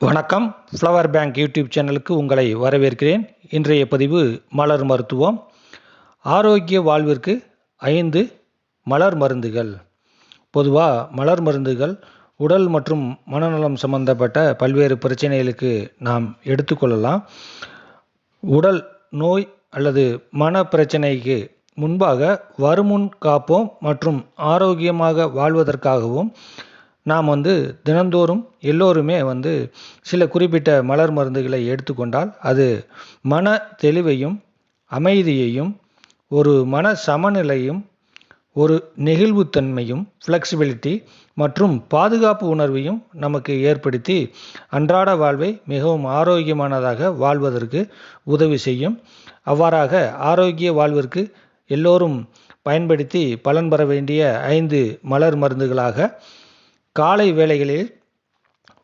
வணக்கம். Flower bank YouTube சேனலுக்கு உங்களை வரவேற்கிறேன். இன்றைய பதிவு மலர் மருத்துவம். ஆரோக்கிய வாழ்விற்கு 5 மலர் மருந்துகள். பொதுவாக மலர் மருந்துகள் உடல் மற்றும் மனநலம் சம்பந்தப்பட்ட பல்வேறு பிரச்சனைகளுக்கு நாம் எடுத்துக்கொள்ளலாம். உடல் நோய் அல்லது மன பிரச்சனைக்கு முன்பாக வருமுன் காப்போம் மற்றும் ஆரோக்கியமாக வாழ்வதற்காகவும் நாம் தினந்தோறும் எல்லோருமே சில குறிப்பிட்ட மலர் மருந்துகளை எடுத்துக்கொண்டால் அது மன தெளிவையும் அமைதியையும் ஒரு மன சமநிலையும் ஒரு நெகிழ்வுத்தன்மையும் ஃப்ளெக்சிபிலிட்டி மற்றும் பாதுகாப்பு உணர்வையும் நமக்கு ஏற்படுத்தி அன்றாட வாழ்வை மிகவும் ஆரோக்கியமானதாக வாழ்வதற்கு உதவி செய்யும். அவ்வாறாக ஆரோக்கிய வாழ்விற்கு எல்லோரும் பயன்படுத்தி பலன் பெற வேண்டிய 5 மலர் மருந்துகளாக காலை வேளைகளில்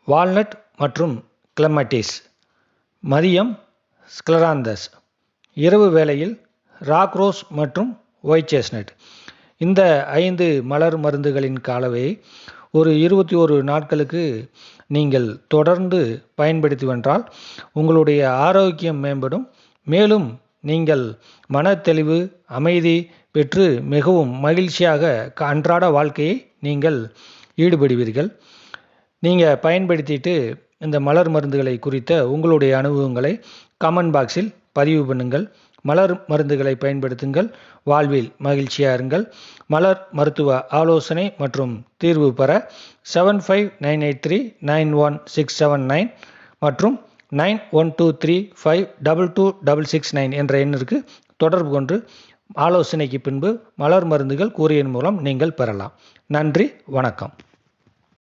வால்நட் மற்றும் கிளெமட்டிஸ், மதியம் ஸ்க்லராந்தஸ், இரவு வேளையில் ராக்ரோஸ் மற்றும் ஒயிட் செஸ்னட். இந்த 5 மலர் மருந்துகளின் கலவையை ஒரு 21 நாட்களுக்கு நீங்கள் தொடர்ந்து பயன்படுத்தி வந்தால் உங்களுடைய ஆரோக்கியம் மேம்படும். மேலும் நீங்கள் மனத்தெளிவு அமைதி பெற்று மிகவும் மகிழ்ச்சியாக அன்றாட வாழ்க்கையை நீங்கள் ஈடுபடுவீர்கள். நீங்கள் பயன்படுத்திட்டு இந்த மலர் மருந்துகளை குறித்த உங்களுடைய அனுபவங்களை கமெண்ட் பாக்ஸில் பதிவு பண்ணுங்கள். மலர் மருந்துகளை பயன்படுத்துங்கள். வாழ்வில் மகிழ்ச்சியாக இருங்கள். மலர் மருத்துவ ஆலோசனை மற்றும் தீர்வு பெற 7598391679 மற்றும் 9123522669 என்ற எண்ணிற்கு தொடர்பு கொண்டு ஆலோசனைக்கு பின்பு மலர் மருந்துகள் கூறியதன் மூலம் நீங்கள் பெறலாம். நன்றி, வணக்கம்.